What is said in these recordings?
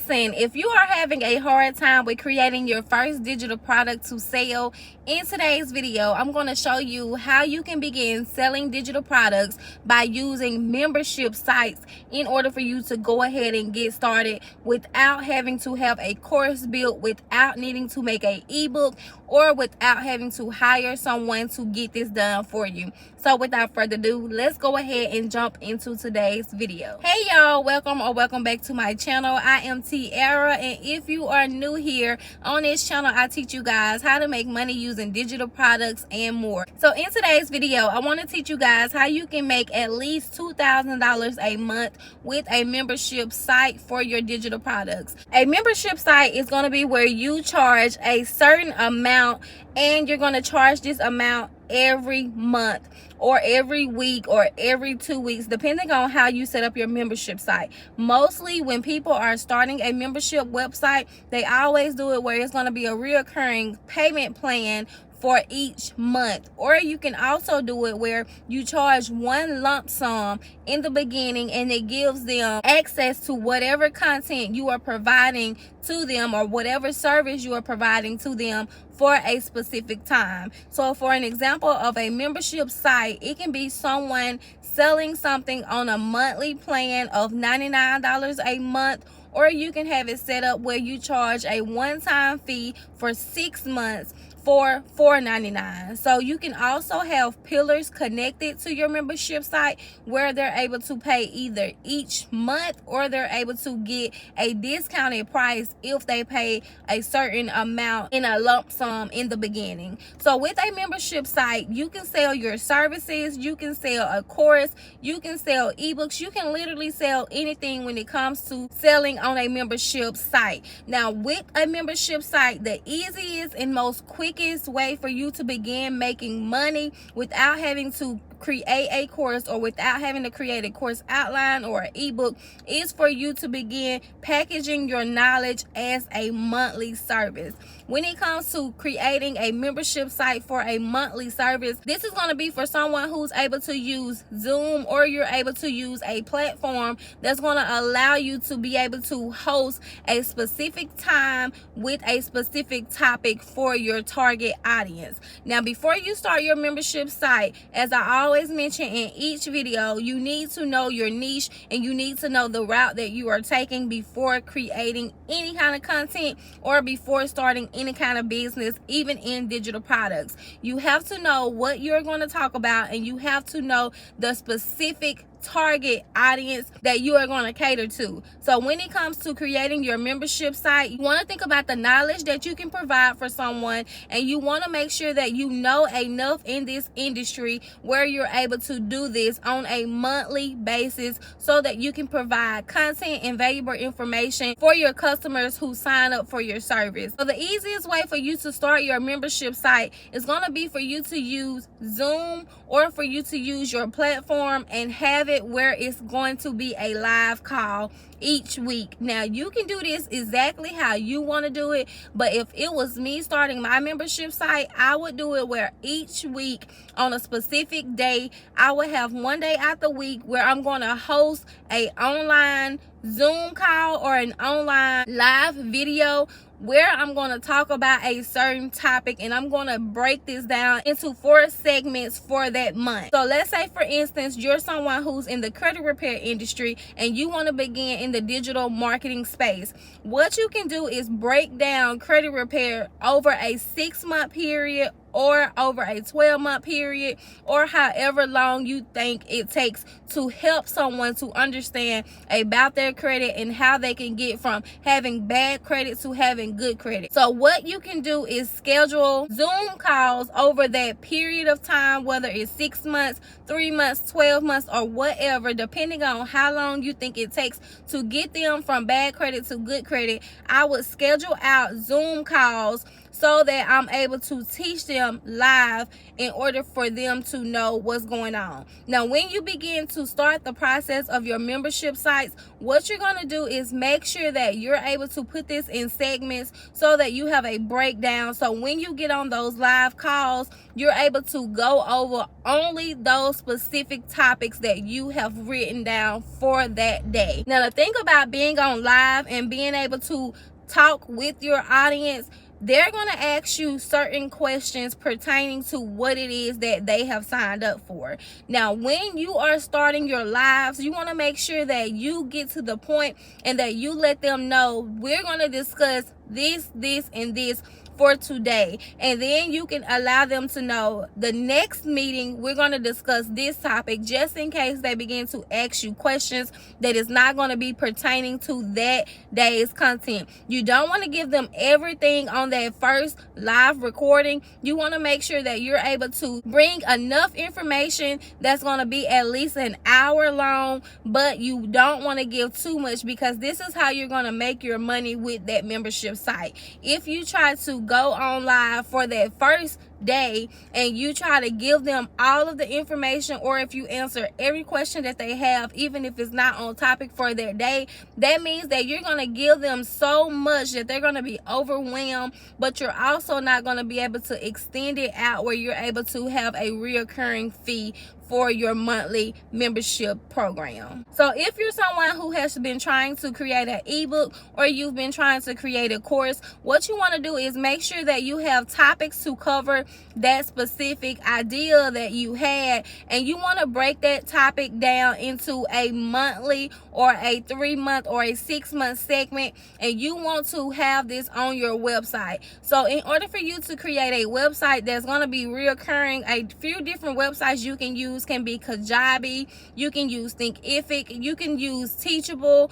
Listen, if you are having a hard time with creating your first digital product to sell, in today's video, I'm going to show you how you can begin selling digital products by using membership sites in order for you to go ahead and get started without having to have a course built, without needing to make an ebook, or without having to hire someone to get this done for you. So without further ado, let's go ahead and jump into today's video. Hey y'all, welcome back to my channel. I am Teara, and if you are new here on this channel, I teach you guys how to make money using digital products and more. So in today's video, I want to teach you guys how you can make at least $2,000 a month with a membership site for your digital products. A membership site is going to be where you charge a certain amount, and you're going to charge this amount every month or every week or every 2 weeks, depending on how you set up your membership site. Mostly when people are starting a membership website, they always do it where it's going to be a reoccurring payment plan for each month. Or you can also do it where you charge one lump sum in the beginning, and it gives them access to whatever content you are providing to them or whatever service you are providing to them for a specific time. So for an example of a membership site, it can be someone selling something on a monthly plan of $99 a month, or you can have it set up where you charge a one-time fee for 6 months for $4.99. So you can also have pillars connected to your membership site where they're able to pay either each month, or they're able to get a discounted price if they pay a certain amount in a lump sum in the beginning. So with a membership site, you can sell your services, you can sell a course, you can sell ebooks, you can literally sell anything when it comes to selling on a membership site. Now with a membership site, the easiest and most quickest way for you to begin making money without having to create a course or without having to create a course outline or an ebook is for you to begin packaging your knowledge as a monthly service. When it comes to creating a membership site for a monthly service, this is going to be for someone who's able to use Zoom, or you're able to use a platform that's going to allow you to be able to host a specific time with a specific topic for your target audience. Now, before you start your membership site, as I always mention in each video, you need to know your niche, and you need to know the route that you are taking before creating any kind of content or before starting any kind of business, even in digital products. You have to know what you're going to talk about, and you have to know the specific target audience that you are going to cater to. So when it comes to creating your membership site, you want to think about the knowledge that you can provide for someone, and you want to make sure that you know enough in this industry where you're able to do this on a monthly basis so that you can provide content and valuable information for your customers who sign up for your service. So the easiest way for you to start your membership site is going to be for you to use Zoom, or for you to use your platform and have it where it's going to be a live call each week. Now you can do this exactly how you want to do it, but if it was me starting my membership site, I would do it where each week on a specific day, I would have one day out the week where I'm going to host a online Zoom call or an online live video where I'm going to talk about a certain topic, and I'm going to break this down into 4 segments for that month. So let's say, for instance, you're someone who's in the credit repair industry and you want to begin in the digital marketing space. What you can do is break down credit repair over a 6-month period, or over a 12-month period, or however long you think it takes to help someone to understand about their credit and how they can get from having bad credit to having good credit. So what you can do is schedule Zoom calls over that period of time, whether it's 6 months, 3 months, 12 months, or whatever, depending on how long you think it takes to get them from bad credit to good credit. I would schedule out Zoom calls so that I'm able to teach them live in order for them to know what's going on. Now, when you begin to start the process of your membership sites, what you're going to do is make sure that you're able to put this in segments so that you have a breakdown. So when you get on those live calls, you're able to go over only those specific topics that you have written down for that day. Now, the thing about being on live and being able to talk with your audience, they're going to ask you certain questions pertaining to what it is that they have signed up for. Now, when you are starting your lives, you want to make sure that you get to the point and that you let them know we're going to discuss this, and this for today, and then you can allow them to know the next meeting we're going to discuss this topic, just in case they begin to ask you questions that is not going to be pertaining to that day's content. You don't want to give them everything on that first live recording. You want to make sure that you're able to bring enough information that's going to be at least an hour long, but you don't want to give too much, because this is how you're going to make your money with that membership site. If you try to go on live for that first day and you try to give them all of the information, or if you answer every question that they have, even if it's not on topic for their day, that means that you're going to give them so much that they're going to be overwhelmed, but you're also not going to be able to extend it out where you're able to have a reoccurring fee for your monthly membership program. So if you're someone who has been trying to create an ebook, or you've been trying to create a course, what you want to do is make sure that you have topics to cover that specific idea that you had, and you want to break that topic down into a monthly or a 3-month or a 6-month segment, and you want to have this on your website. So in order for you to create a website that's going to be reoccurring, a few different websites you can use can be Kajabi, you can use Thinkific, you can use Teachable,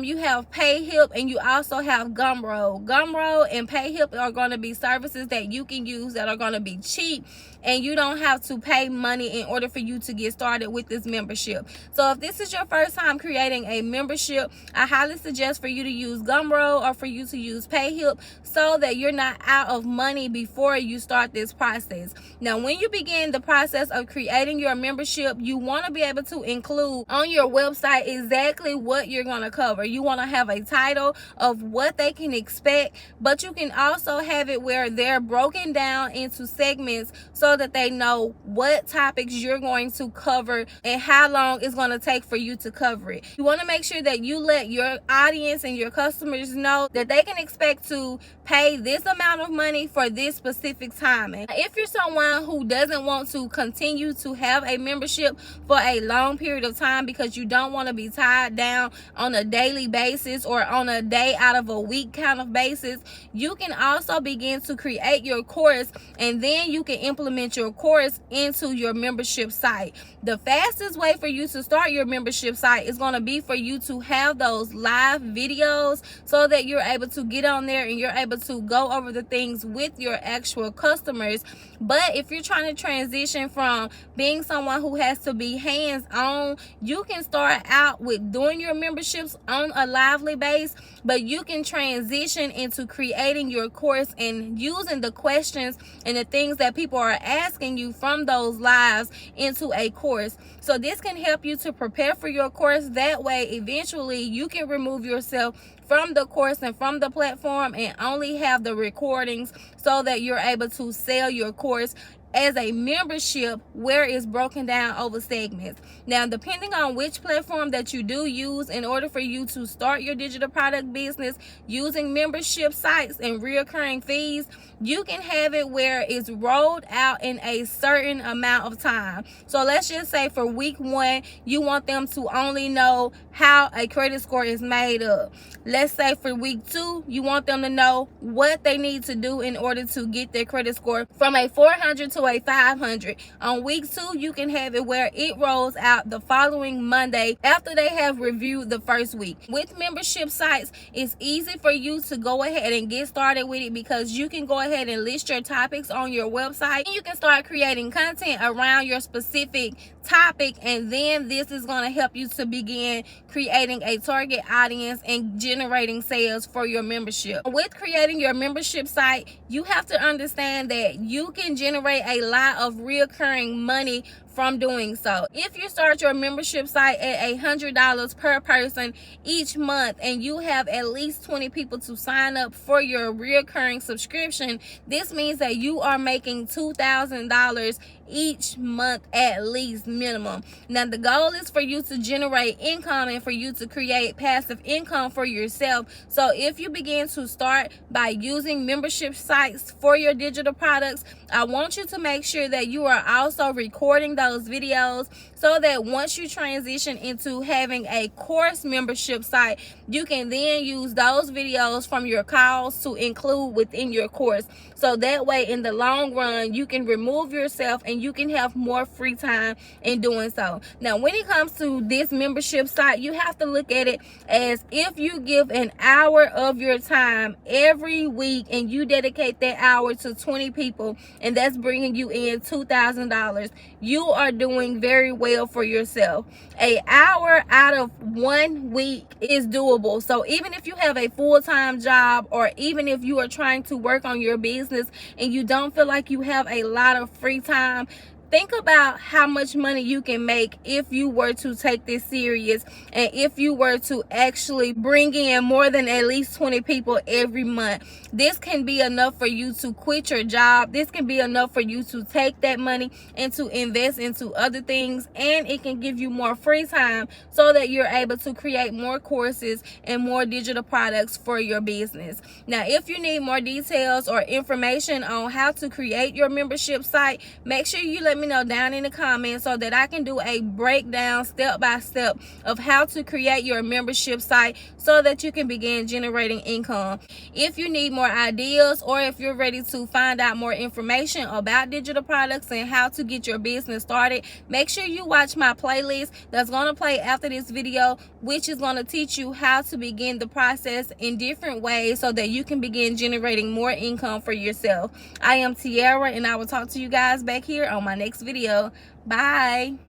you have PayHip, and you also have Gumroad. Gumroad and PayHip are going to be services that you can use that are going to be cheap, and you don't have to pay money in order for you to get started with this membership. So if this is your first time creating a membership, I highly suggest for you to use Gumroad or for you to use PayHip, so that you're not out of money before you start this process. Now, when you begin the process of creating your membership, you want to be able to include on your website exactly what you're going to cover. You want to have a title of what they can expect, but you can also have it where they're broken down into segments so that they know what topics you're going to cover and how long it's going to take for you to cover it. You want to make sure that you let your audience and your customers know that they can expect to pay this amount of money for this specific time. And if you're someone who doesn't want to continue to have a membership for a long period of time because you don't want to be tied down on a daily basis or on a day out of a week kind of basis, you can also begin to create your course, and then you can implement your course into your membership site. The fastest way for you to start your membership site is going to be for you to have those live videos so that you're able to get on there and you're able to go over the things with your actual customers. But if you're trying to transition from being someone who has to be hands-on, you can start out with doing your memberships on a lively base, but you can transition into creating your course and using the questions and the things that people are asking you from those lives into a course. So this can help you to prepare for your course. That way, eventually, you can remove yourself from the course and from the platform and only have the recordings so that you're able to sell your course as a membership where it's broken down over segments. Now, depending on which platform that you do use, in order for you to start your digital product business using membership sites and reoccurring fees, you can have it where it's rolled out in a certain amount of time. So let's just say for week 1, you want them to only know how a credit score is made up. Let's say for week 2, you want them to know what they need to do in order to get their credit score from a 400 to a 500. On week 2, you can have it where it rolls out the following Monday after they have reviewed the first week. With membership sites, it's easy for you to go ahead and get started with it because you can go ahead and list your topics on your website, and you can start creating content around your specific topic, and then this is going to help you to begin creating a target audience and generating sales for your membership. With creating your membership site, you have to understand that you can generate a lot of recurring money from doing so. If you start your membership site at $100 per person each month, and you have at least 20 people to sign up for your recurring subscription, this means that you are making $2,000 each month at least, minimum. Now the goal is for you to generate income and for you to create passive income for yourself. So if you begin to start by using membership sites for your digital products, I want you to make sure that you are also recording those videos, so that once you transition into having a course membership site, you can then use those videos from your calls to include within your course. So that way, in the long run, you can remove yourself and you can have more free time in doing so. Now, when it comes to this membership site, you have to look at it as if you give an hour of your time every week and you dedicate that hour to 20 people, and that's bringing you in $2,000, you are doing very well for yourself. An hour out of 1 week is doable. So even if you have a full-time job, or even if you are trying to work on your business and you don't feel like you have a lot of free time, think about how much money you can make if you were to take this serious, and if you were to actually bring in more than at least 20 people every month. This can be enough for you to quit your job. This can be enough for you to take that money and to invest into other things, and it can give you more free time so that you're able to create more courses and more digital products for your business. Now, if you need more details or information on how to create your membership site, make sure you let me know down in the comments so that I can do a breakdown step by step of how to create your membership site so that you can begin generating income. If you need more ideas, or if you're ready to find out more information about digital products and how to get your business started, make sure you watch my playlist that's going to play after this video, which is going to teach you how to begin the process in different ways so that you can begin generating more income for yourself. I am Tiara, and I will talk to you guys back here on my next video. Bye.